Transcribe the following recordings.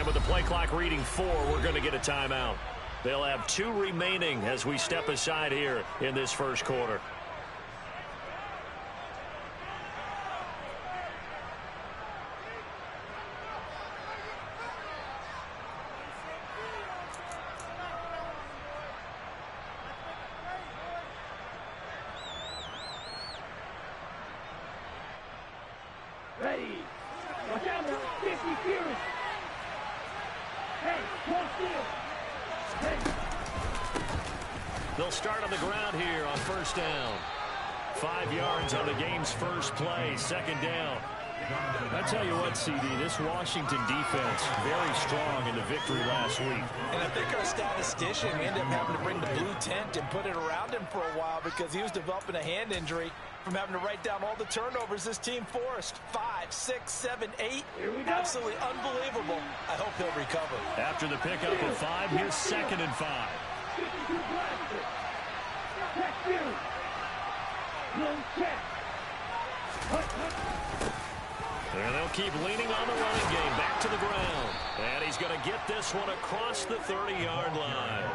with the play clock reading 4, we're going to get a timeout. They'll have 2 remaining as we step aside here in this first quarter. Ready. Watch out now. 50 Fury. Hey, one field. Hey. They'll start on the ground here on first down. 5 yards on the game's first play, second down. I tell you what, CD, this Washington defense, very strong in the victory last week. And I think our statistician ended up having to bring the blue tent and put it around him for a while because he was developing a hand injury from having to write down all the turnovers this team forced. 5, 6, 7, 8. Absolutely unbelievable. I hope he'll recover. After the pickup of 5, here's 2nd and 5. And they'll keep leaning on the running game. Back to the ground. And he's going to get this one across the 30-yard line.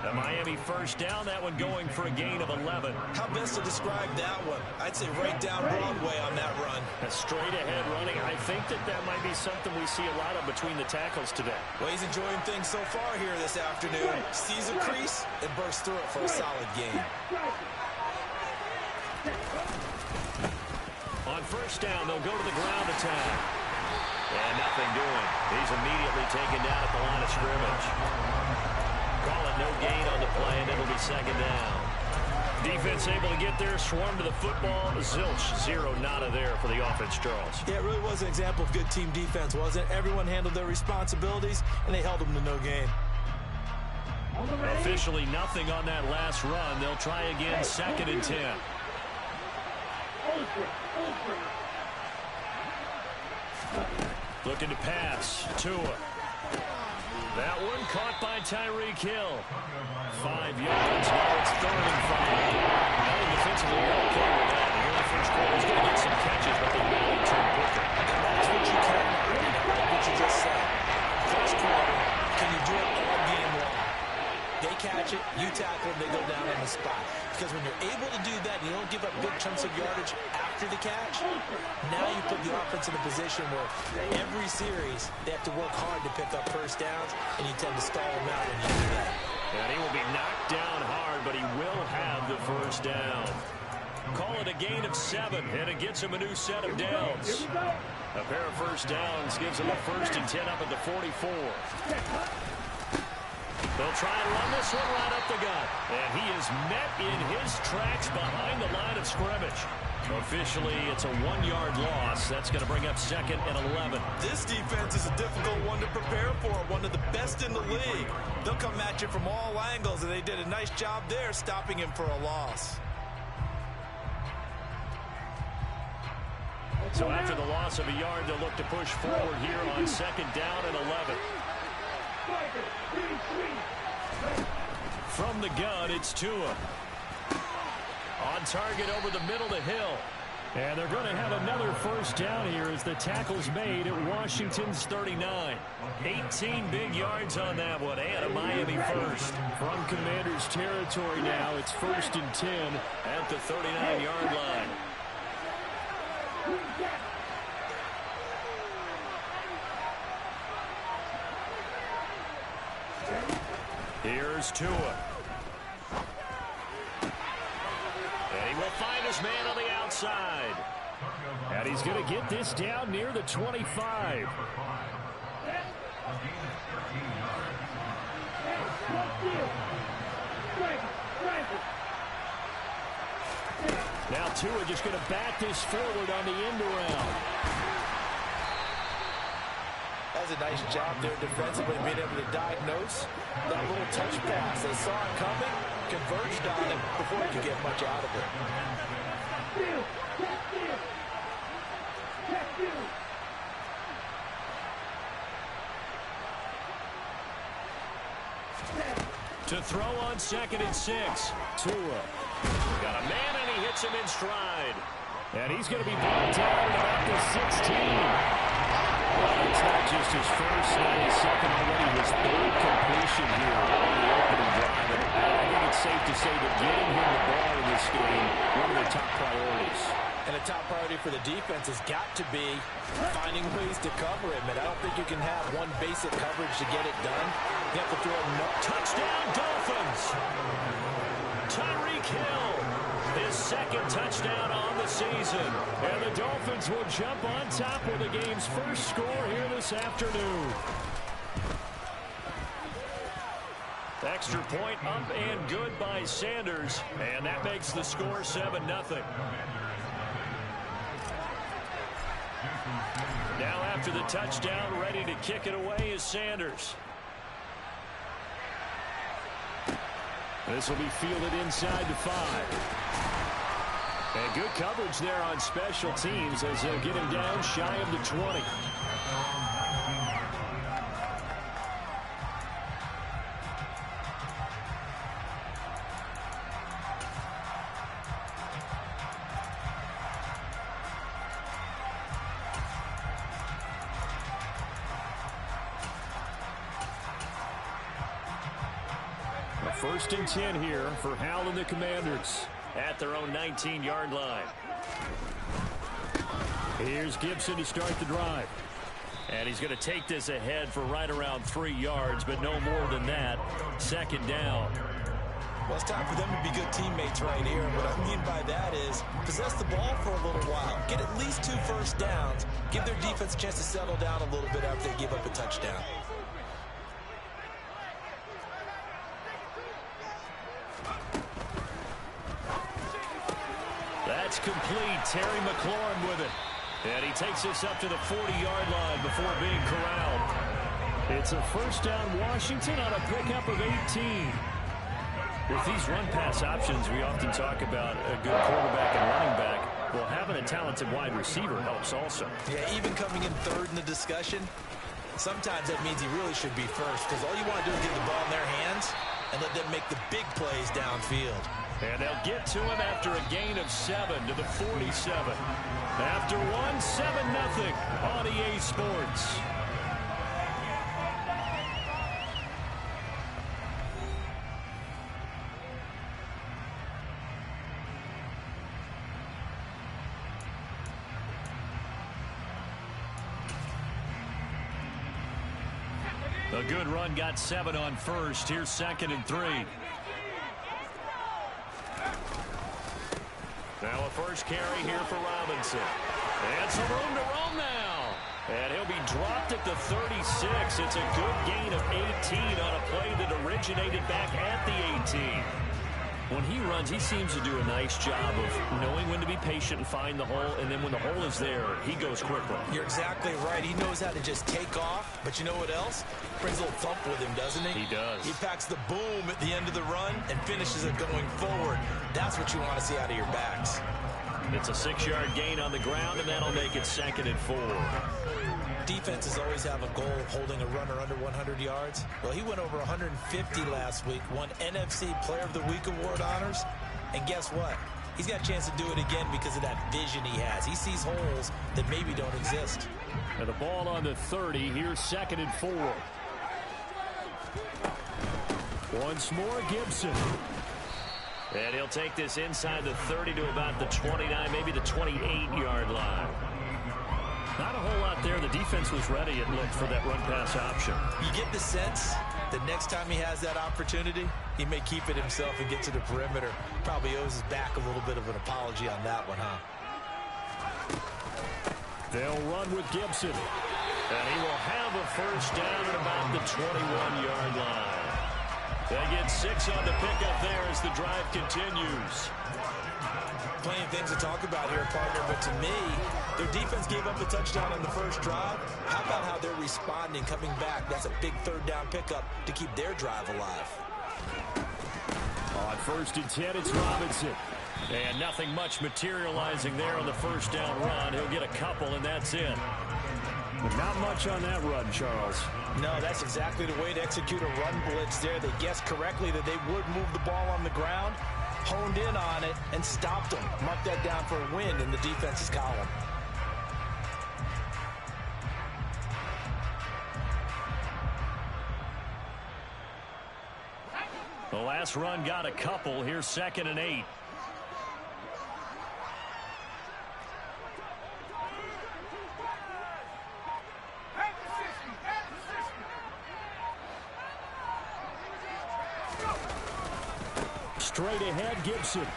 The Miami first down, that one going for a gain of 11. How best to describe that one? I'd say right down Broadway on that run. A straight-ahead running. I think that might be something we see a lot of between the tackles today. Well, he's enjoying things so far here this afternoon. Sees a crease and bursts through it for a solid gain. On first down, they'll go to the ground attack. And nothing doing. He's immediately taken down at the line of scrimmage. Call it no gain on the play, and it'll be second down. Defense able to get there, swarm to the football. Zilch, 0 nada there for the offense, Charles. Yeah, it really was an example of good team defense, wasn't it? Everyone handled their responsibilities, and they held them to no gain. Officially nothing on that last run. They'll try again, 2nd and 10. Looking to pass. Tua. That one caught by Tyreek Hill. 5 yards. Now it's 3rd and 5. I think defensively you're okay with that. Here in the first quarter, he's going to get some catches, but they'll rally to him quicker. That's what you can do. What you just said. First quarter, can you do it all game long? They catch it, you tackle them, they go down on the spot. Because when you're able to do that, you don't give up big chunks of yardage after the catch, now you put the offense in a position where every series they have to work hard to pick up first downs, and you tend to stall them out when you do that. And he will be knocked down hard, but he will have the first down. Call it a gain of 7, and it gets him a new set of downs. A pair of first downs gives him a 1st and 10 up at the 44. They'll try and run this one right up the gut. And he is met in his tracks behind the line of scrimmage. Officially, it's a 1-yard loss. That's going to bring up 2nd and 11. This defense is a difficult one to prepare for, one of the best in the league. They'll come at you from all angles, and they did a nice job there stopping him for a loss. So after the loss of a yard, they'll look to push forward here on 2nd down and 11. From the gun, it's Tua. On target over the middle to Hill. And they're going to have another first down here as the tackle's made at Washington's 39. 18 big yards on that one, and a Miami first. From Commanders territory now, it's 1st and 10 at the 39-yard line. Here's Tua. And he will find his man on the outside. And he's going to get this down near the 25. Now Tua just going to bat this forward on the end around. That was a nice job there defensively, being able to diagnose that little touch pass. They saw it coming, converged on it before he could get much out of it. To throw on 2nd and 6. Tua. Got a man, and he hits him in stride. And he's going to be brought down at about the 16. It's not just his first, not his second, already his third completion here on the opening drive. And I think it's safe to say that getting him the ball in this game, one of their top priorities. And a top priority for the defense has got to be finding ways to cover him. And I don't think you can have one basic coverage to get it done. You have to throw a touchdown, Dolphins! Tyreek Hill, his second touchdown on the season. And the Dolphins will jump on top with the game's first score here this afternoon. Extra point up and good by Sanders. And that makes the score 7-0. Now after the touchdown, ready to kick it away is Sanders. This will be fielded inside the 5. And good coverage there on special teams as they'll get him down shy of the 20. First and 10 here for Hal and the Commanders at their own 19-yard line. Here's Gibson to start the drive. And he's going to take this ahead for right around 3 yards, but no more than that. Second down. Well, it's time for them to be good teammates right here. What I mean by that is possess the ball for a little while. Get at least 2 first downs. Give their defense a chance to settle down a little bit after they give up a touchdown. That's complete. Terry McLaurin with it. And he takes this up to the 40-yard line before being corralled. It's a first down Washington on a pickup of 18. With these run-pass options, we often talk about a good quarterback and running back. Well, having a talented wide receiver helps also. Yeah, even coming in third in the discussion, sometimes that means he really should be first because all you want to do is get the ball in their hands and let them make the big plays downfield. And they'll get to him after a gain of 7 to the 47. After 1, 7-0 on EA Sports. A good run got 7 on first. Here's 2nd and 3. Now a first carry here for Robinson. And some room to roam now. And he'll be dropped at the 36. It's a good gain of 18 on a play that originated back at the 18. When he runs, he seems to do a nice job of knowing when to be patient and find the hole. And then when the hole is there, he goes quickly. You're exactly right. He knows how to just take off. But you know what else? Brings a little thump with him, doesn't he? He does. He packs the boom at the end of the run and finishes it going forward. That's what you want to see out of your backs. It's a 6-yard gain on the ground, and that'll make it 2nd and 4. Defenses always have a goal of holding a runner under 100 yards. Well, he went over 150 last week, won NFC Player of the Week award honors. And guess what? He's got a chance to do it again because of that vision he has. He sees holes that maybe don't exist. And the ball on the 30. Here's 2nd and 4. Once more, Gibson. And he'll take this inside the 30 to about the 29, maybe the 28-yard line. Not a whole lot there. The defense was ready, it looked, for that run-pass option. You get the sense that next time he has that opportunity, he may keep it himself and get to the perimeter. Probably owes his back a little bit of an apology on that one, huh? They'll run with Gibson. And he will have a first down at about the 21-yard line. They get 6 on the pickup there as the drive continues. Plenty of things to talk about here, partner, but to me, their defense gave up a touchdown on the first drive. How about how they're responding, coming back? That's a big 3rd down pickup to keep their drive alive. On 1st and 10, it's Robinson. And nothing much materializing there on the first down run. He'll get a couple, and that's it. But not much on that run, Charles. No, that's exactly the way to execute a run blitz there. They guessed correctly that they would move the ball on the ground, honed in on it, and stopped them. Mark that down for a win in the defense's column. The last run got a couple. Here's 2nd and 8. Straight ahead, Gibson.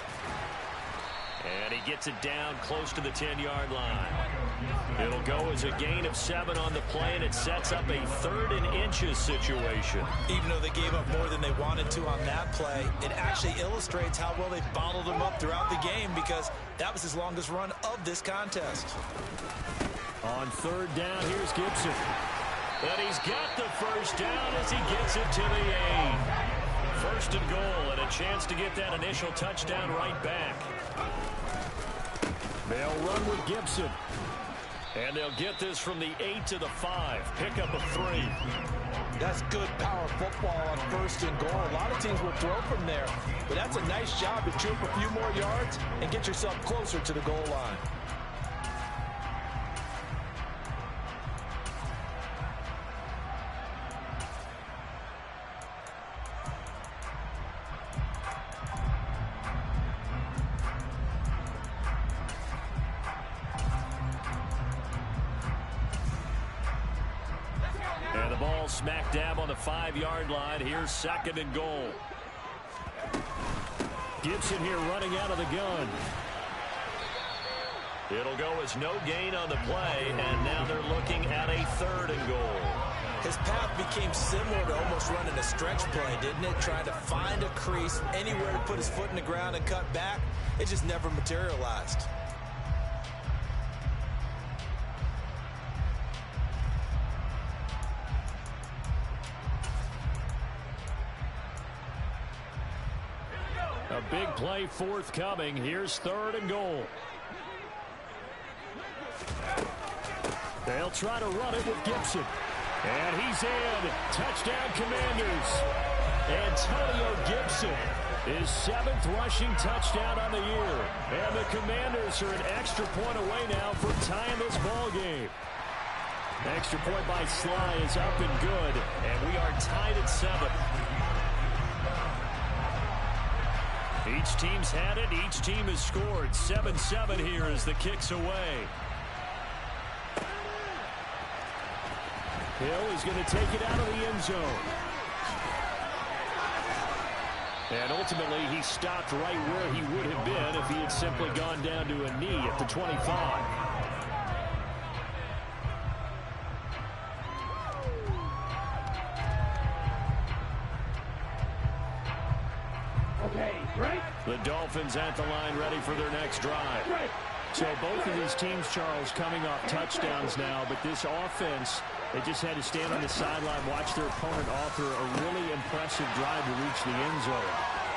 And he gets it down close to the 10-yard line. It'll go as a gain of 7 on the play, and it sets up a 3rd and inches situation. Even though they gave up more than they wanted to on that play, it actually illustrates how well they bottled him up throughout the game, because that was his longest run of this contest. On 3rd down, here's Gibson. And he's got the first down as he gets it to the 8. 1st and goal, and a chance to get that initial touchdown right back. They'll run with Gibson. And they'll get this from the 8 to the 5. Pickup of 3. That's good power football on 1st and goal. A lot of teams will throw from there, but that's a nice job to chew up a few more yards and get yourself closer to the goal line. Smack dab on the 5-yard line. Here's 2nd and goal. Gibson here running out of the gun. It'll go as no gain on the play, and now they're looking at a 3rd and goal. His path became similar to almost running a stretch play, didn't it? Trying to find a crease, anywhere to put his foot in the ground and cut back. It just never materialized. A big play forthcoming. Here's 3rd and goal. They'll try to run it with Gibson. And he's in. Touchdown, Commanders. Antonio Gibson, his 7th rushing touchdown on the year. And the Commanders are an extra point away now from tying this ball game. Extra point by Sly is up and good. And we are tied at 7. Each team's had it. Each team has scored. 7-7 here as the kick's away. Hill is going to take it out of the end zone. And ultimately, he stopped right where he would have been if he had simply gone down to a knee at the 25. The Dolphins at the line ready for their next drive. So both of these teams, Charles, coming off touchdowns now, but this offense, they just had to stand on the sideline, watch their opponent author a really impressive drive to reach the end zone.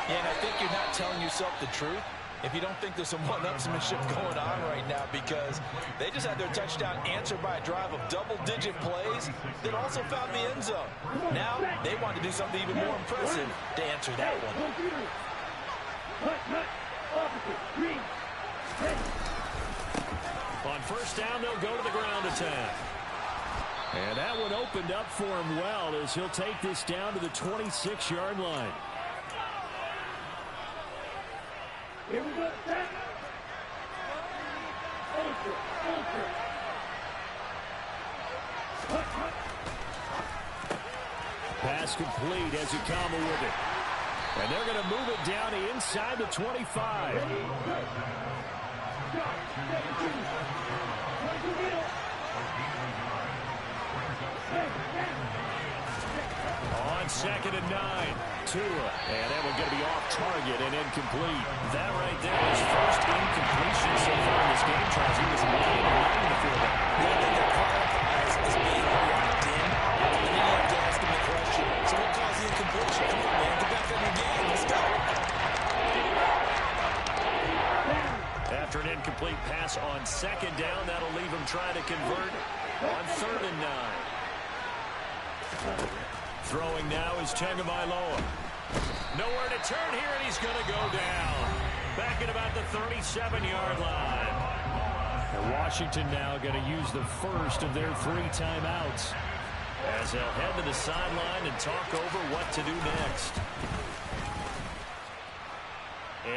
Yeah, and I think you're not telling yourself the truth if you don't think there's some one-upsmanship going on right now, because they just had their touchdown answered by a drive of double-digit plays that also found the end zone. Now they want to do something even more impressive to answer that one. On 1st down, they'll go to the ground attack. And that one opened up for him well as he'll take this down to the 26-yard line. Here we go, set. Pass complete as Ikama with it. And they're going to move it down to inside the 25. On 2nd and 9. Tua. And that one's going to be off target and incomplete. That right there is 1st incompletion so far in this game, Charles. He was 9 before that. Yeah, I think that qualifies as being locked in. And then you have to ask him the question, so what caused the incompletion? Come on, man, get back in the game. Let's go. After an incomplete pass on 2nd down, that'll leave him trying to convert on 3rd and 9. Throwing now is Tagovailoa. Nowhere to turn here, and he's going to go down. Back at about the 37-yard line. And Washington now going to use the first of their 3 timeouts as they'll head to the sideline and talk over what to do next.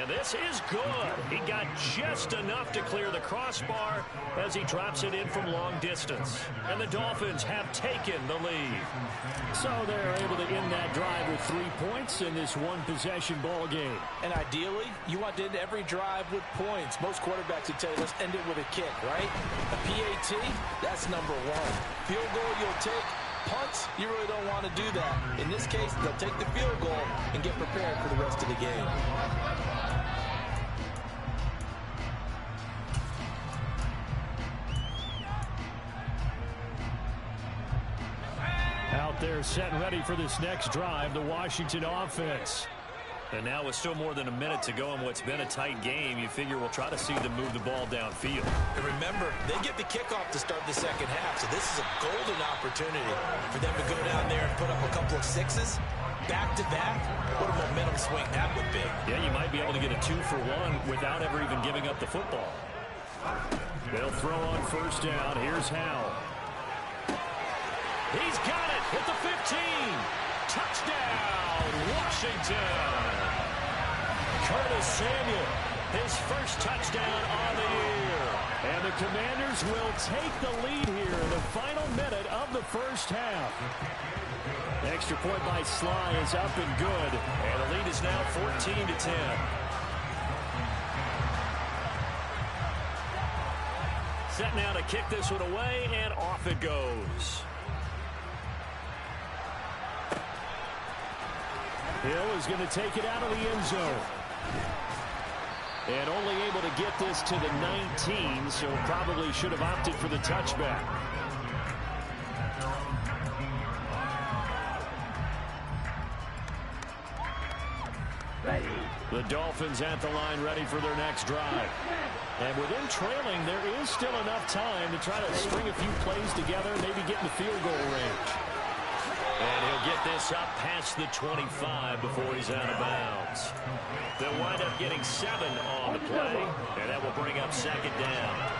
And this is good. He got just enough to clear the crossbar as he drops it in from long distance. And the Dolphins have taken the lead. So they're able to end that drive with 3 points in this one-possession ball game. And ideally, you want to end every drive with points. Most quarterbacks would tell you, let's end it with a kick, right? A PAT, that's number one. Field goal you'll take. Punts, you really don't want to do that. In this case, they'll take the field goal and get prepared for the rest of the game. Out there set and ready for this next drive, the Washington offense. And now with still more than a minute to go in what's been a tight game, you figure we'll try to see them move the ball downfield. And remember, they get the kickoff to start the second half, so this is a golden opportunity for them to go down there and put up a couple of sixes back-to-back. What a momentum swing that would be. Yeah, you might be able to get a 2-for-1 without ever even giving up the football. They'll throw on first down. Here's Howell. He's got it at the 15. Touchdown, Washington. Curtis Samuel, his first touchdown on the year. And the Commanders will take the lead here in the final minute of the first half. Extra point by Sly is up and good. And the lead is now 14-10. Set now to kick this one away, and off it goes. Hill is going to take it out of the end zone. And only able to get this to the 19, so probably should have opted for the touchback. The Dolphins at the line ready for their next drive. And with them trailing, there is still enough time to try to string a few plays together, maybe get in the field goal range. And he'll get this up past the 25 before he's out of bounds. They'll wind up getting 7 on the play, and that will bring up second down.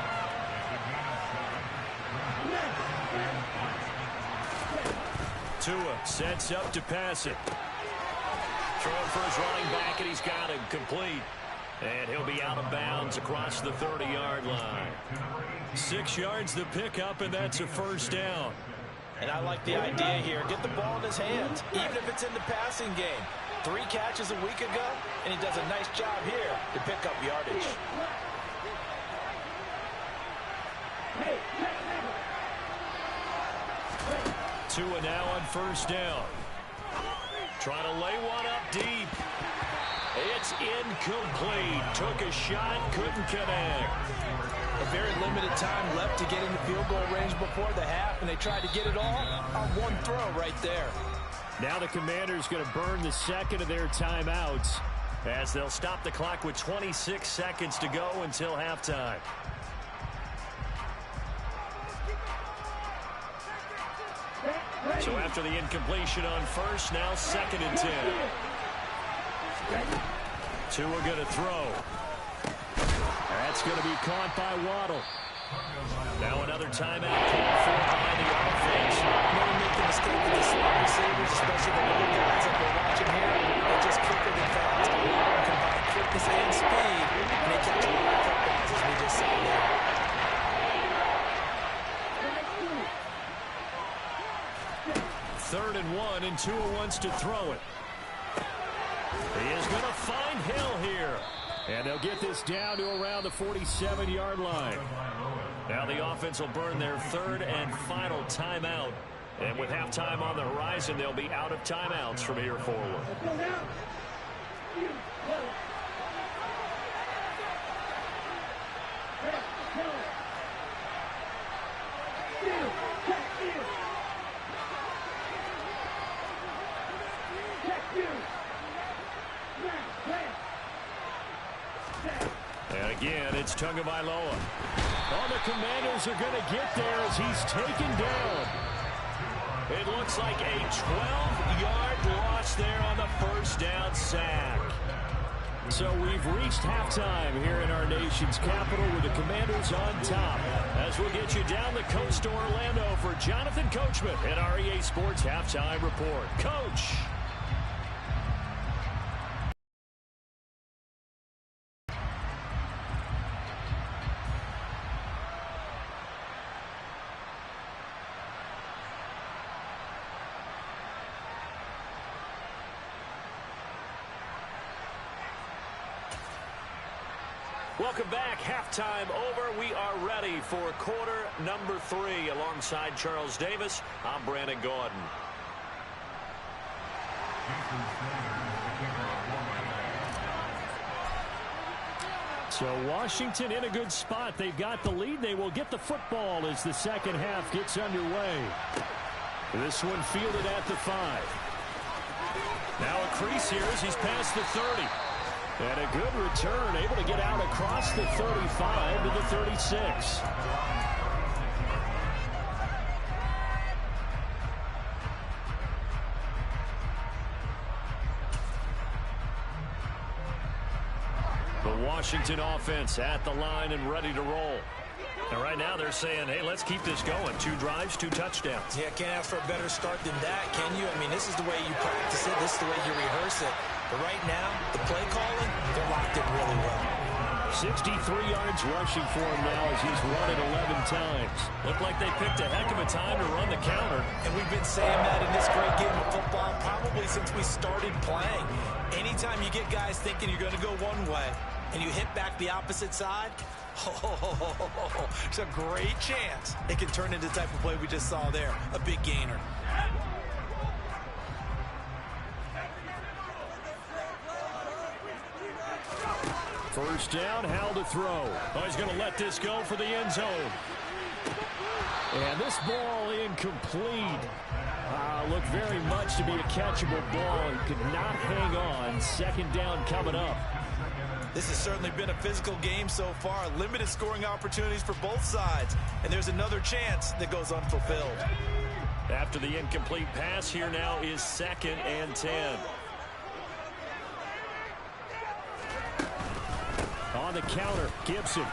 Tua sets up to pass it. Throwing for his running back, and he's got him complete. And he'll be out of bounds across the 30-yard line. 6 yards the pickup, and that's a first down. And I like the idea here. Get the ball in his hands, even if it's in the passing game. 3 catches a week ago, and he does a nice job here to pick up yardage. Tua now on first down. Trying to lay one up deep. It's incomplete. Took a shot, couldn't connect. A very limited time left to get in the field goal range before the half, and they tried to get it all on one throw right there. Now the Commanders going to burn the second of their timeouts as they'll stop the clock with 26 seconds to go until halftime. So after the incompletion on first, now 2nd and 10. Tua going to throw. That's going to be caught by Waddle. Now another timeout called for by the offense. Never make the mistake with the slot receivers, especially the little guys that we're watching here. They're just quicker than fast. Combine quickness and speed, and they catch a lot of footballs, as we just saw there. Third and 1, and Tua wants to throw it. He is going to find Hill here. And they'll get this down to around the 47-yard line. Now the offense will burn their 3rd and final timeout. And with halftime on the horizon, they'll be out of timeouts from here forward. And again, it's Tagovailoa. Oh, the Commanders are going to get there as he's taken down. It looks like a 12-yard loss there on the first down sack. So we've reached halftime here in our nation's capital with the Commanders on top. As we'll get you down the coast to Orlando for Jonathan Coachman at our EA Sports Halftime Report. Coach. Welcome back. Halftime over. We are ready for quarter number 3. Alongside Charles Davis, I'm Brandon Gordon. So Washington in a good spot. They've got the lead. They will get the football as the second half gets underway. This one fielded at the 5. Now a crease here as he's past the 30. And a good return, able to get out across the 35 to the 36. The Washington offense at the line and ready to roll. And right now they're saying, hey, let's keep this going. 2 drives, 2 touchdowns. Yeah, can't ask for a better start than that, can you? I mean, this is the way you practice it. This is the way you rehearse it. But right now, the play calling, they're locked in really well. 63 yards rushing for him now as he's run it 11 times. Looked like they picked a heck of a time to run the counter. And we've been saying that in this great game of football probably since we started playing. Anytime you get guys thinking you're going to go one way and you hit back the opposite side, it's a great chance it can turn into the type of play we just saw there, a big gainer. First down, Howell to throw. Oh, he's going to let this go for the end zone. And this ball incomplete. Looked very much to be a catchable ball and could not hang on. Second down coming up. This has certainly been a physical game so far. Limited scoring opportunities for both sides. And there's another chance that goes unfulfilled. After the incomplete pass, here now is 2nd and 10. On the counter, Gibson.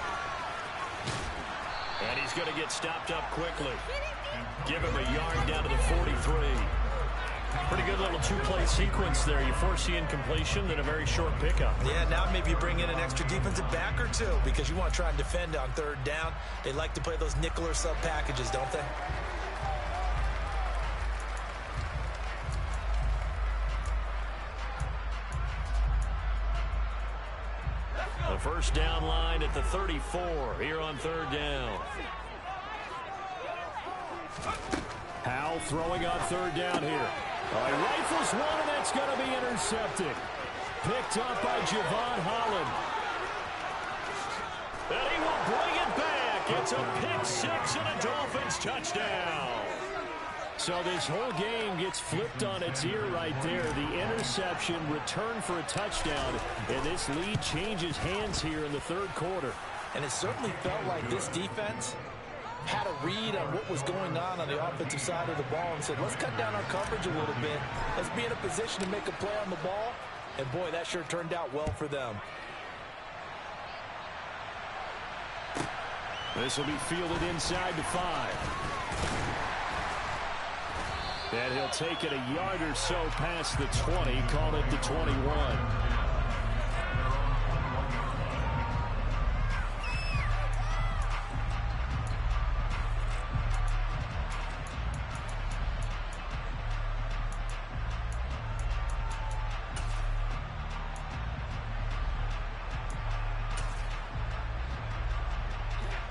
And he's going to get stopped up quickly. Give him a yard down to the 43. Pretty good little 2-play sequence there. You force the incompletion, then a very short pickup. Yeah, now maybe you bring in an extra defensive back or 2 because you want to try and defend on 3rd down. They like to play those nickel or sub packages, don't they? The first down line at the 34 here on 3rd down. Howell throwing on 3rd down here. He rifles one, and that's going to be intercepted. Picked up by Javon Holland. And he will bring it back. It's a pick 6 and a Dolphins touchdown. So this whole game gets flipped on its ear right there. The interception, return for a touchdown, and this lead changes hands here in the 3rd quarter. And it certainly felt like this defense had a read on what was going on the offensive side of the ball and said, let's cut down our coverage a little bit. Let's be in a position to make a play on the ball. And, boy, that sure turned out well for them. This will be fielded inside the 5. And he'll take it a yard or so past the 20, call it the 21.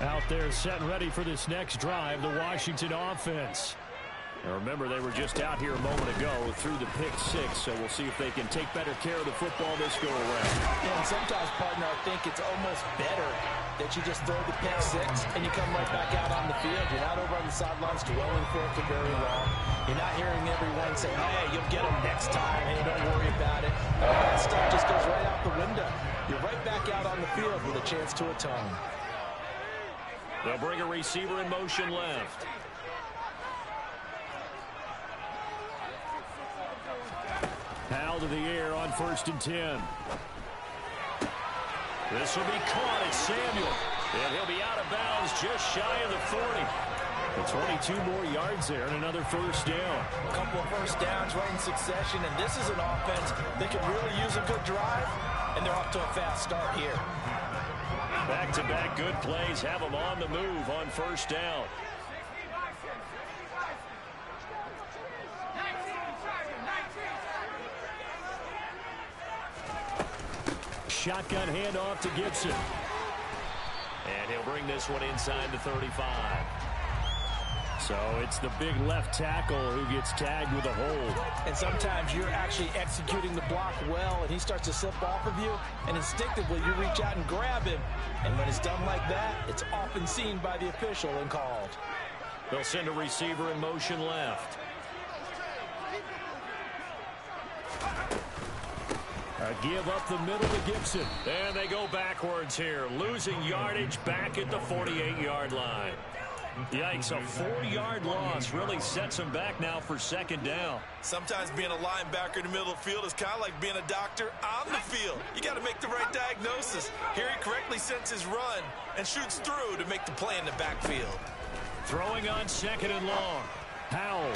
Out there set and ready for this next drive, the Washington offense. Now remember, they were just out here a moment ago through the pick 6, so we'll see if they can take better care of the football this go around. Yeah, and sometimes, partner, I think it's almost better that you just throw the pick 6 and you come right back out on the field. You're not over on the sidelines dwelling for it for very long. You're not hearing everyone say, hey, you'll get them next time. Hey, don't worry about it. All that stuff just goes right out the window. You're right back out on the field with a chance to atone. They'll bring a receiver in motion left. Howell to the air on 1st and 10. This will be caught at Samuel. And he'll be out of bounds just shy of the 40. 22 more yards there and another first down. A couple of first downs right in succession, and this is an offense that could really use a good drive, and they're off to a fast start here. Back-to-back good plays have them on the move on first down. Shotgun handoff to Gibson. And he'll bring this one inside the 35. So it's the big left tackle who gets tagged with a hold. And sometimes you're actually executing the block well, and he starts to slip off of you, and instinctively you reach out and grab him. And when it's done like that, it's often seen by the official and called. They'll send a receiver in motion left. A give up the middle to Gibson. And they go backwards here, losing yardage back at the 48-yard line. Yikes, a 4-yard loss really sets them back now for second down. Sometimes being a linebacker in the middle of the field is kind of like being a doctor on the field. You got to make the right diagnosis. Here he correctly sends his run and shoots through to make the play in the backfield. Throwing on second and long. Howell.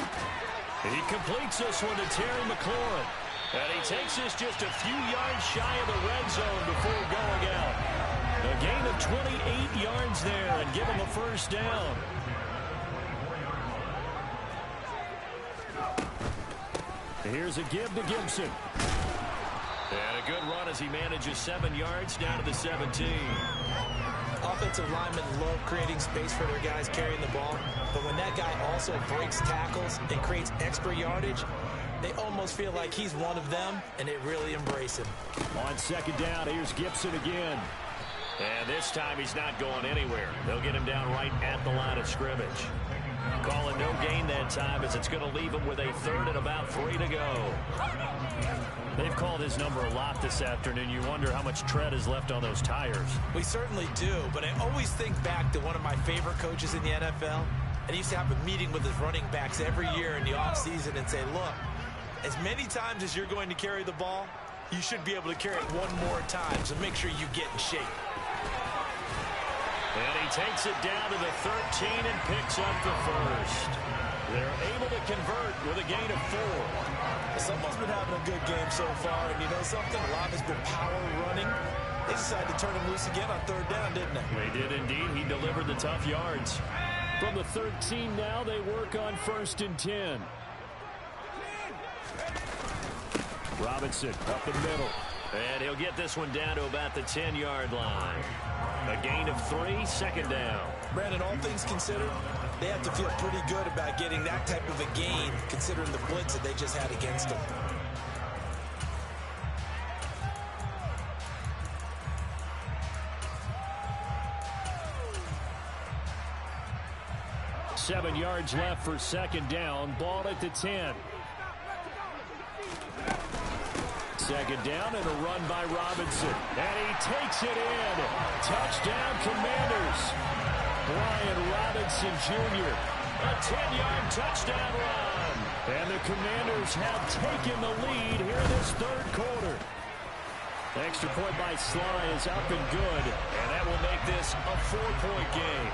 He completes this one to Terry McLaurin. And he takes this just a few yards shy of the red zone before going out. A gain of 28 yards there and give him a first down. Here's a give to Gibson. And a good run as he manages 7 yards down to the 17. Offensive linemen love creating space for their guys carrying the ball. But when that guy also breaks tackles and creates extra yardage, they almost feel like he's one of them, and they really embrace him. On second down, here's Gibson again. And this time he's not going anywhere. They'll get him down right at the line of scrimmage. Calling no gain that time as it's going to leave him with a third and about 3 to go. They've called his number a lot this afternoon. You wonder how much tread is left on those tires. We certainly do, but I always think back to one of my favorite coaches in the NFL. And he used to have a meeting with his running backs every year in the offseason and say, look, as many times as you're going to carry the ball, you should be able to carry it one more time, so make sure you get in shape. And he takes it down to the 13 and picks up the first. They're able to convert with a gain of 4. Someone's been having a good game so far, and you know something? A lot has been power running. They decided to turn him loose again on third down, didn't they? They did indeed. He delivered the tough yards. From the 13 now, they work on 1st and 10. Robinson up the middle. And he'll get this one down to about the 10-yard line. A gain of 3, second down. Brandon, all things considered, they have to feel pretty good about getting that type of a gain, considering the blitz that they just had against them. Seven yards left for second down. Ball at the 10. Second down and a run by Robinson. And he takes it in. Touchdown, Commanders. Brian Robinson Jr. A 10-yard touchdown run. And the Commanders have taken the lead here in this third quarter. Extra point by Sly is up and good. And that will make this a 4-point game.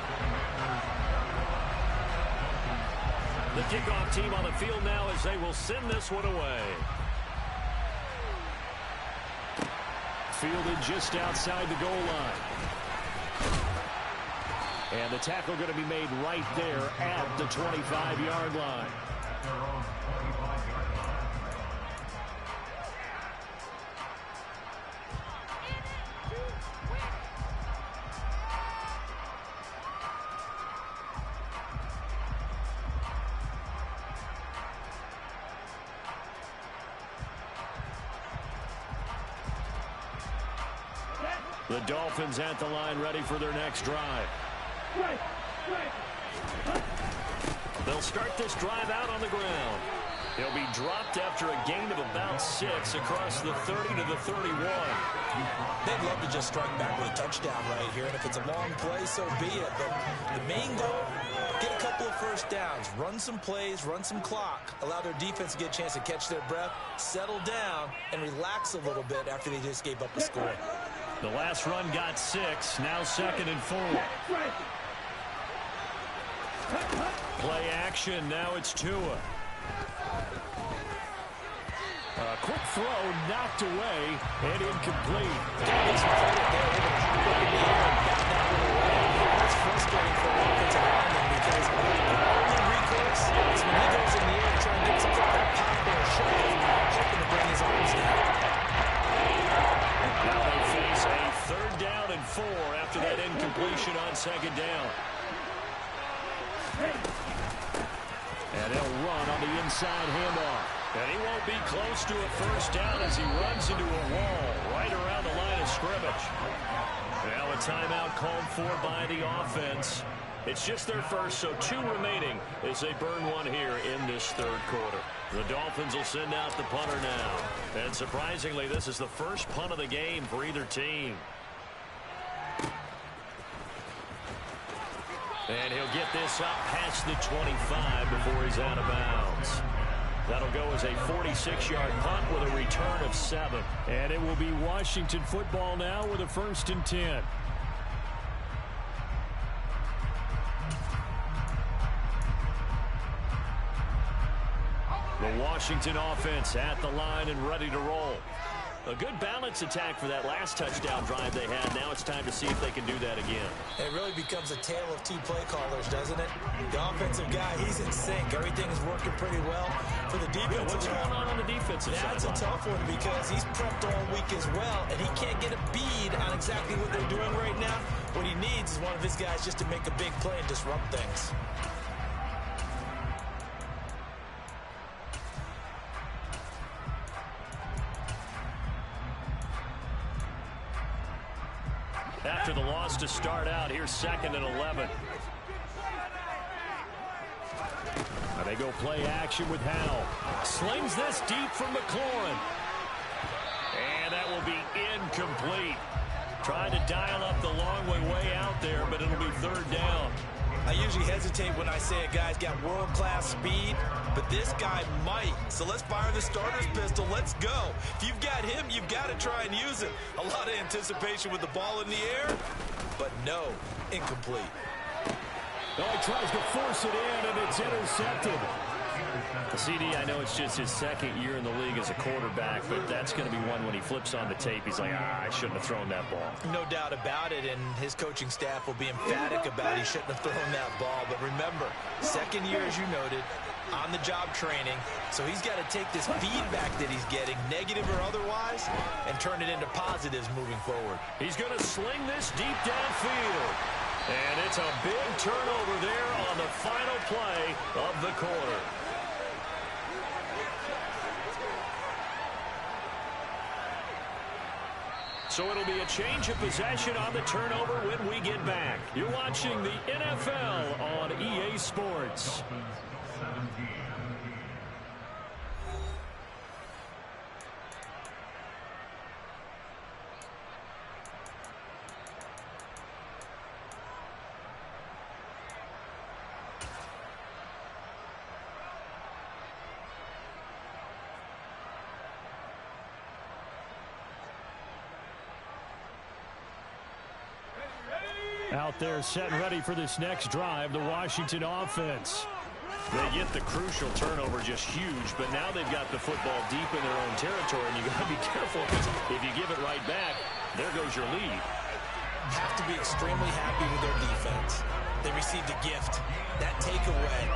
The kickoff team on the field now as they will send this one away. Fielded just outside the goal line. And the tackle going to be made right there at the 25-yard line. The Dolphins at the line ready for their next drive. They'll start this drive out on the ground. They'll be dropped after a gain of about 6 across the 30 to the 31. They'd love to just strike back with a touchdown right here, and if it's a long play, so be it. But the main goal, get a couple of first downs, run some plays, run some clock, allow their defense to get a chance to catch their breath, settle down, and relax a little bit after they just gave up the score. The last run got 6, now 2nd and 4. Play action, now it's Tua. A quick throw knocked away and incomplete. That's frustrating for an offensive lineman because the only recourse is when he goes in the air to try and get some sort of pop or a shove, hoping to bring his arms down. Now they face a 3rd down and 4 after that incompletion. formation on second down. And they'll run on the inside handoff. And he won't be close to a first down as he runs into a wall right around the line of scrimmage. Now a timeout called for by the offense. It's just their first, so 2 remaining as they burn one here in this third quarter. The Dolphins will send out the punter now. And surprisingly, this is the first punt of the game for either team. And he'll get this up past the 25 before he's out of bounds. That'll go as a 46-yard punt with a return of 7. And it will be Washington football now with a 1st and 10. The Washington offense at the line and ready to roll. A good balance attack for that last touchdown drive they had. Now it's time to see if they can do that again. It really becomes a tale of 2 play callers, doesn't it? The offensive guy, he's in sync. Everything is working pretty well. For the defensive what's going on the defensive side? That's a tough one because he's prepped all week as well, and he can't get a bead on exactly what they're doing right now. What he needs is one of his guys just to make a big play and disrupt things. After the loss to start out, here's 2nd and 11. Now they go play action with Howell. Slings this deep from McLaurin. And that will be incomplete. Trying to dial up the long way out there, but it'll be 3rd down. I usually hesitate when I say a guy's got world-class speed, but this guy might. So let's fire the starter's pistol. Let's go. If you've got him, you've got to try and use him. A lot of anticipation with the ball in the air, but no, incomplete. Oh, he tries to force it in, and it's intercepted. CD, I know it's just his 2nd year in the league as a quarterback, but that's going to be one when he flips on the tape. He's like, I shouldn't have thrown that ball. No doubt about it, and his coaching staff will be emphatic about he shouldn't have thrown that ball. But remember, 2nd year, as you noted, on-the-job training. So he's got to take this feedback that he's getting, negative or otherwise, and turn it into positives moving forward. He's going to sling this deep downfield. And it's a big turnover there on the final play of the quarter. So it'll be a change of possession on the turnover when we get back. You're watching the NFL on EA Sports. Out there set and ready for this next drive, the Washington offense. They get the crucial turnover, just huge, but now they've got the football deep in their own territory, and you got to be careful because if you give it right back, there goes your lead. Have to be extremely happy with their defense. They received a gift. That takeaway,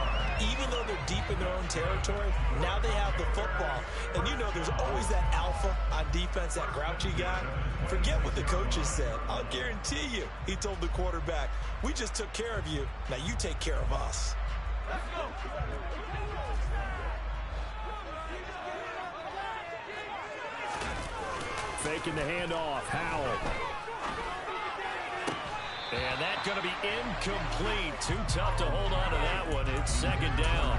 even though they're deep in their own territory, now they have the football. And you know there's always that alpha on defense, that grouchy guy. Forget what the coaches said. I'll guarantee you, he told the quarterback, we just took care of you. Now you take care of us. Let's go. Faking the handoff. Howell. And that's going to be incomplete. Too tough to hold on to that one. It's 2nd down.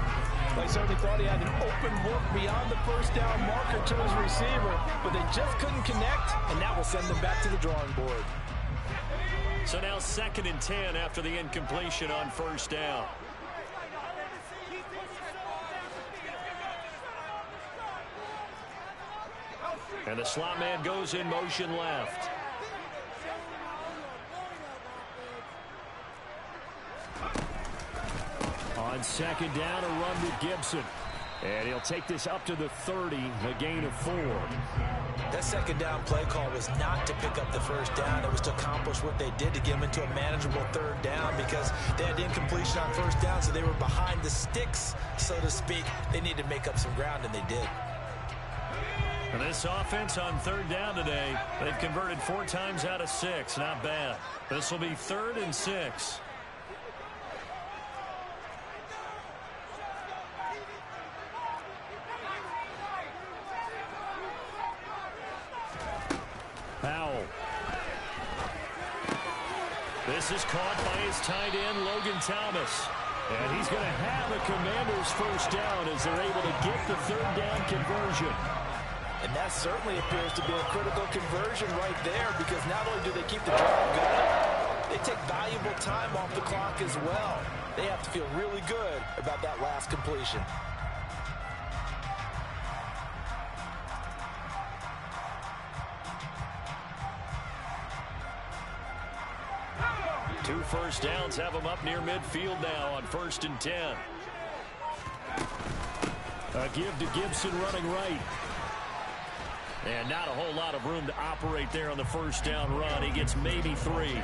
They certainly thought he had an open look beyond the first down marker to his receiver, but they just couldn't connect, and that will send them back to the drawing board. So now 2nd and 10 after the incompletion on 1st down. And the slot man goes in motion left. On 2nd down, a run with Gibson. And he'll take this up to the 30, a gain of 4. That 2nd down play call was not to pick up the 1st down. It was to accomplish what they did to get them into a manageable 3rd down because they had incompletion on 1st down, so they were behind the sticks, so to speak. They needed to make up some ground, and they did. This offense on third down today, they've converted 4 times out of 6. Not bad. This will be 3rd and 6. Powell. This is caught by his tight end, Logan Thomas. And he's going to have a Commanders first down as they're able to get the 3rd down conversion. And that certainly appears to be a critical conversion right there, because not only do they keep the drive going, they take valuable time off the clock as well. They have to feel really good about that last completion. Two first downs have them up near midfield now on 1st and 10. A give to Gibson running right. And not a whole lot of room to operate there on the first down run. He gets maybe 3.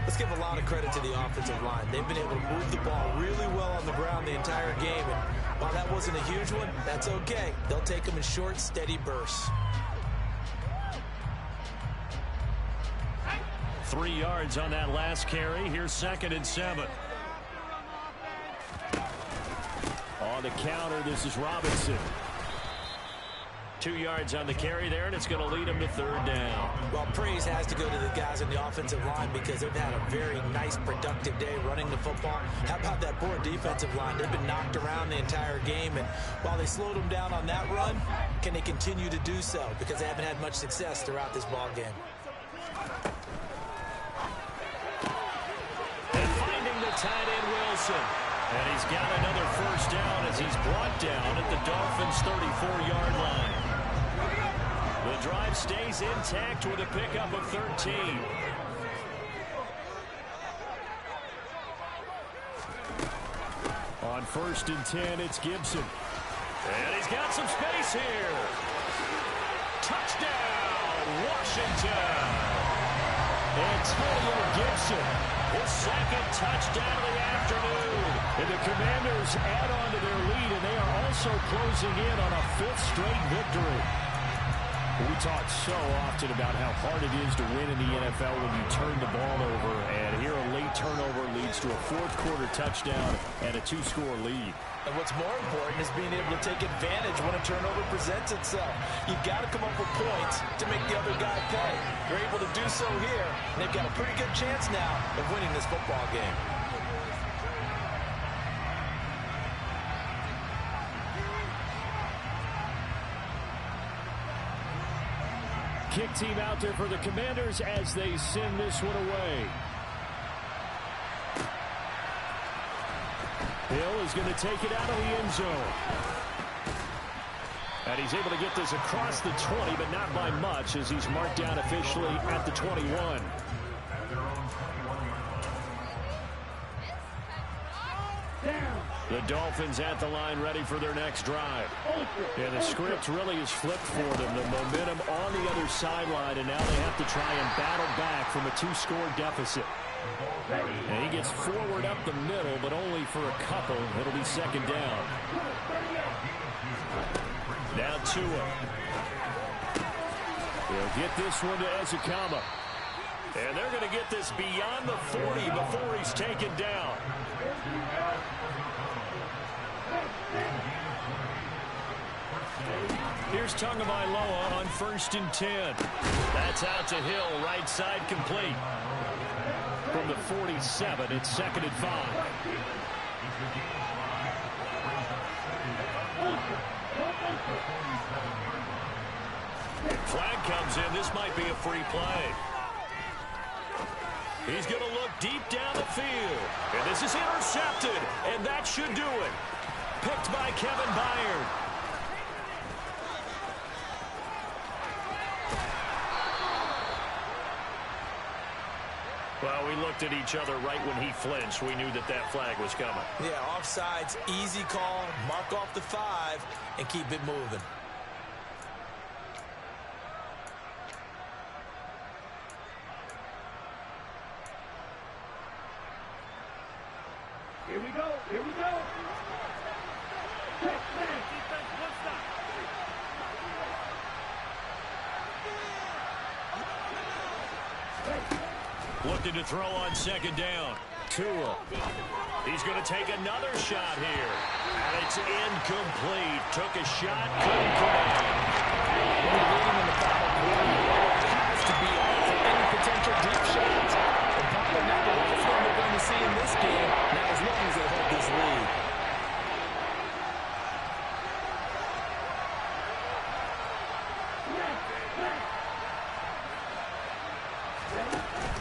Let's give a lot of credit to the offensive line. They've been able to move the ball really well on the ground the entire game. And while that wasn't a huge one, that's okay. They'll take them in short, steady bursts. 3 yards on that last carry. Here's 2nd and 7. On the counter, this is Robinson. 2 yards on the carry there, and it's going to lead him to 3rd down. Well, praise has to go to the guys on the offensive line because they've had a very nice, productive day running the football. How about that poor defensive line? They've been knocked around the entire game, and while they slowed them down on that run, can they continue to do so? Because they haven't had much success throughout this ball game. Tight end Wilson. And he's got another first down as he's brought down at the Dolphins' 34-yard line. The drive stays intact with a pickup of 13. On 1st and 10, it's Gibson. And he's got some space here. Touchdown, Washington. Antonio Gibson, his 2nd touchdown of the afternoon. And the Commanders add on to their lead, and they are also closing in on a 5th straight victory. We talk so often about how hard it is to win in the NFL when you turn the ball over, and here a late turnover leads to a 4th quarter touchdown and a 2-score lead. And what's more important is being able to take advantage when a turnover presents itself. You've got to come up with points to make the other guy pay. They're able to do so here, and they've got a pretty good chance now of winning this football game. Kick team out there for the Commanders as they send this one away. Hill is going to take it out of the end zone. And he's able to get this across the 20, but not by much as he's marked down officially at the 21. The Dolphins at the line ready for their next drive. And the script really is flipped for them. The momentum on the other sideline, and now they have to try and battle back from a 2-score deficit. And he gets forward up the middle, but only for a couple. It'll be 2nd down. Now Tua. He'll get this one to Ezekama. And they're going to get this beyond the 40 before he's taken down. Here's Tagovailoa on 1st and 10. That's out to Hill, right side complete. From the 47, it's 2nd and 5. Flag comes in. This might be a free play. He's going to look deep down the field. And this is intercepted. And that should do it. Picked by Kevin Byard. Well, we looked at each other right when he flinched. We knew that that flag was coming. Yeah, offsides, easy call. Mark off the 5 and keep it moving. Here we go. Here we go. Looking to throw on second down. Tua. He's going to take another shot here. And it's incomplete. Took a shot, couldn't connect. When you're leading in the final quarter, it has to be out for any potential deep shots. And probably not the last one we're going to see in this game, now as long as they hold this lead.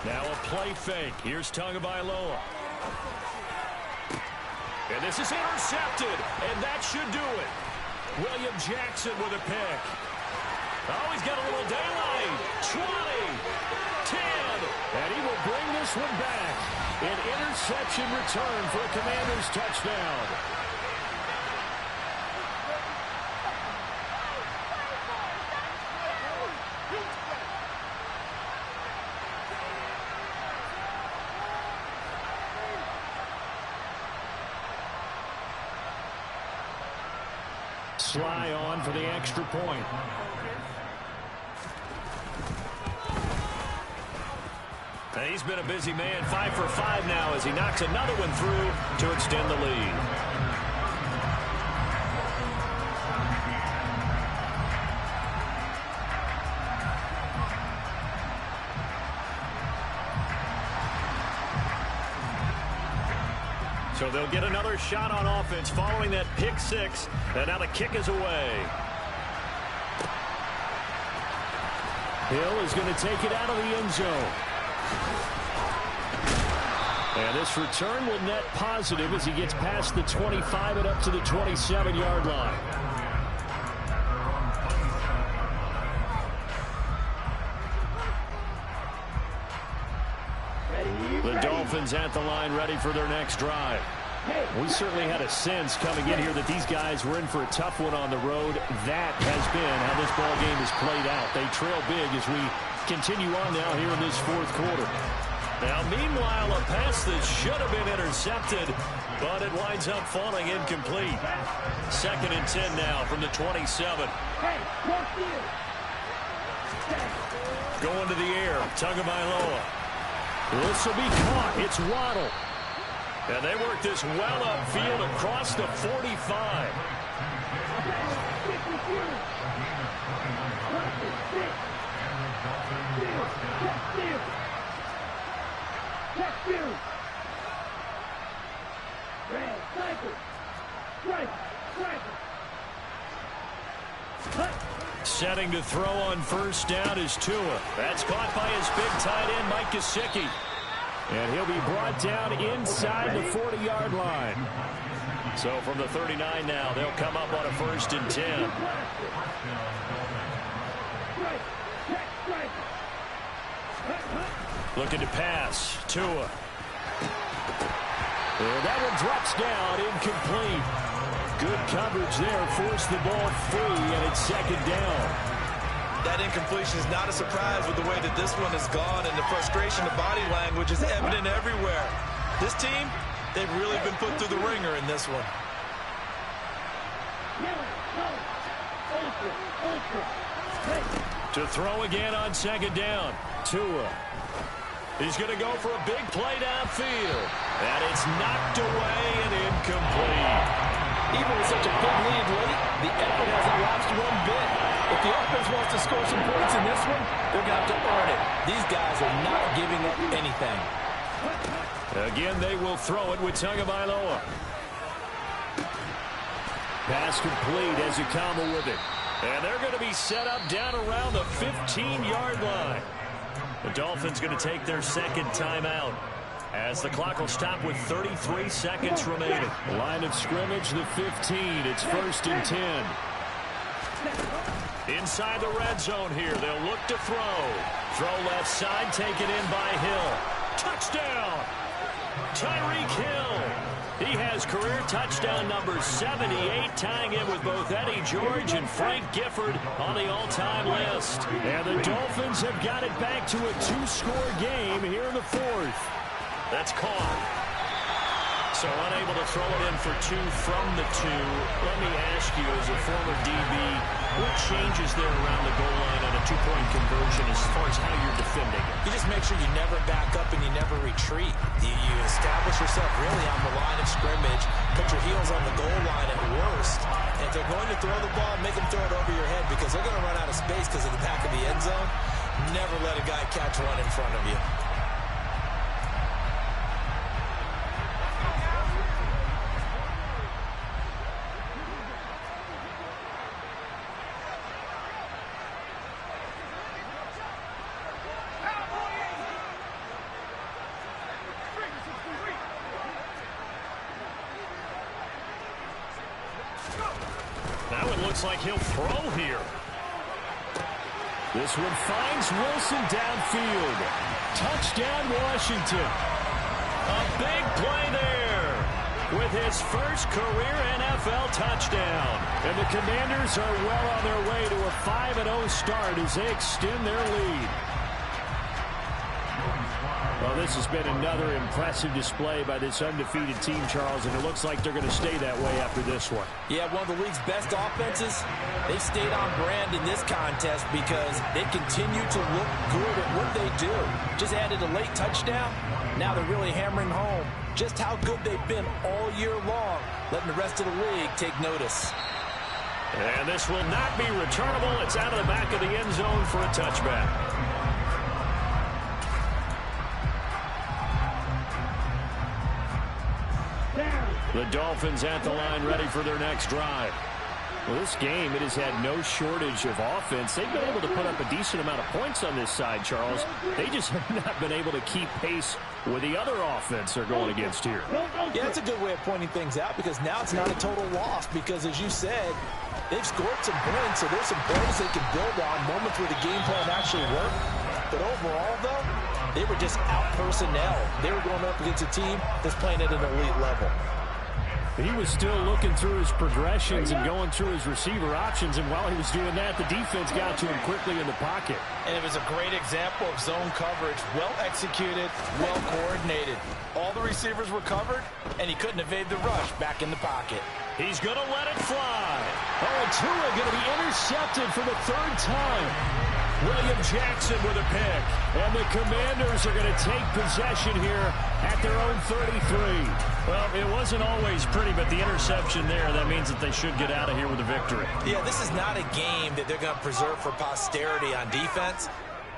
Now a play fake. Here's Tagovailoa. And this is intercepted. And that should do it. William Jackson with a pick. Oh, he's got a little daylight. 20. 10. And he will bring this one back. An interception return for a Commanders touchdown. Sly on for the extra point. And he's been a busy man, 5 for 5 now as he knocks another one through to extend the lead. So they'll get another shot on offense following that pick six. And now the kick is away. Hill is going to take it out of the end zone. And this return will net positive as he gets past the 25 and up to the 27-yard line. The Dolphins at the line ready for their next drive. We certainly had a sense coming in here that these guys were in for a tough one on the road. That has been how this ball game has played out. They trail big as we continue on now here in this fourth quarter. Now, meanwhile, a pass that should have been intercepted, but it winds up falling incomplete. 2nd and 10 now from the 27. Going to the air, Tagovailoa. This will be caught. It's Waddle. And they work this well upfield across the 45. Setting to throw on first down is Tua. That's caught by his big tight end, Mike Gesicki. And he'll be brought down inside the 40-yard line. So from the 39 now, they'll come up on a 1st and 10. Looking to pass. Tua. And that one drops down, incomplete. Good coverage there, forced the ball free, and it's 2nd down. That incompletion is not a surprise with the way that this one has gone, and the frustration, the body language is evident everywhere. This team, they've really been put through the ringer in this one. To throw again on 2nd down. Tua. He's going to go for a big play downfield. And it's knocked away and incomplete. Even with such a big lead late, the effort hasn't lapsed one bit. If the offense wants to score some points in this one, they're going to have to earn it. These guys are not giving up anything. Again, they will throw it with Tagovailoa. Pass complete as Akama with it. And they're going to be set up down around the 15-yard line. The Dolphins going to take their 2nd timeout as the clock will stop with 33 seconds remaining. Line of scrimmage, the 15. It's 1st and 10. Inside the red zone here. They'll look to throw. Throw left side, taken in by Hill. Touchdown! Tyreek Hill. He has career touchdown number 78, tying in with both Eddie George and Frank Gifford on the all-time list. And the Dolphins have got it back to a 2-score game here in the 4th. That's caught. So unable to throw it in for 2 from the 2. Let me ask you, as a former DB, what changes there around the goal line on a 2-point conversion as far as as how you're defending it. You just make sure you never back up and you never retreat. You establish yourself really on the line of scrimmage, put your heels on the goal line at worst. And if they're going to throw the ball, make them throw it over your head because they're going to run out of space because of the back of the end zone. Never let a guy catch one in front of you. Now it looks like he'll throw here. This one finds Wilson downfield. Touchdown, Washington. A big play there with his first career NFL touchdown. And the Commanders are well on their way to a 5-0 start as they extend their lead. Well, this has been another impressive display by this undefeated team, Charles, and it looks like they're going to stay that way after this one. Yeah, one of the league's best offenses. They stayed on brand in this contest because they continue to look good at what they do. Just added a late touchdown. Now they're really hammering home just how good they've been all year long, letting the rest of the league take notice. And this will not be returnable. It's out of the back of the end zone for a touchback. The Dolphins at the line ready for their next drive. Well, this game, it has had no shortage of offense. They've been able to put up a decent amount of points on this side, Charles. They just have not been able to keep pace with the other offense they're going against here. Yeah, that's a good way of pointing things out because now it's not a total loss because, as you said, they've scored some points, so there's some points they can build on, moments where the game plan actually worked. But overall, though, they were just out-personnel. They were going up against a team that's playing at an elite level. He was still looking through his progressions and going through his receiver options, and while he was doing that, the defense got to him quickly in the pocket. And it was a great example of zone coverage. Well executed, well coordinated. All the receivers were covered, and he couldn't evade the rush back in the pocket. He's going to let it fly. Oh, and Tua going to be intercepted for the third time. William Jackson with a pick. And the Commanders are going to take possession here at their own 33. Well, it wasn't always pretty, but the interception there, that means that they should get out of here with a victory. Yeah, this is not a game that they're going to preserve for posterity on defense,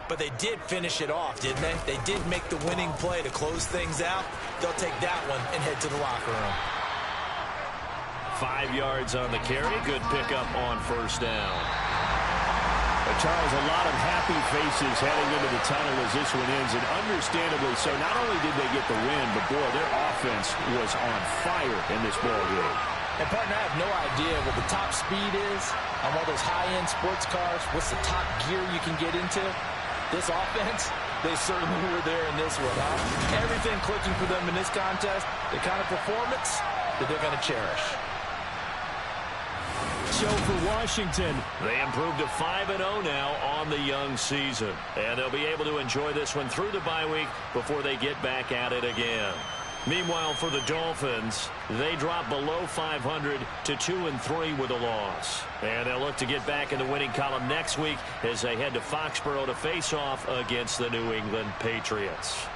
but they did finish it off, didn't they? They did make the winning play to close things out. They'll take that one and head to the locker room. 5 yards on the carry. Good pickup on first down. Charles, a lot of happy faces heading into the tunnel as this one ends, and understandably so. Not only did they get the win, but, boy, their offense was on fire in this ball game. And, partner, I have no idea what the top speed is on one of those high-end sports cars. What's the top gear you can get into? This offense, they certainly were there in this one, huh? Everything clicking for them in this contest, the kind of performance that they're going to cherish. So for Washington, they improved to 5-0 now on the young season. And they'll be able to enjoy this one through the bye week before they get back at it again. Meanwhile, for the Dolphins, they drop below 500 to 2-3 with a loss. And they'll look to get back in the winning column next week as they head to Foxborough to face off against the New England Patriots.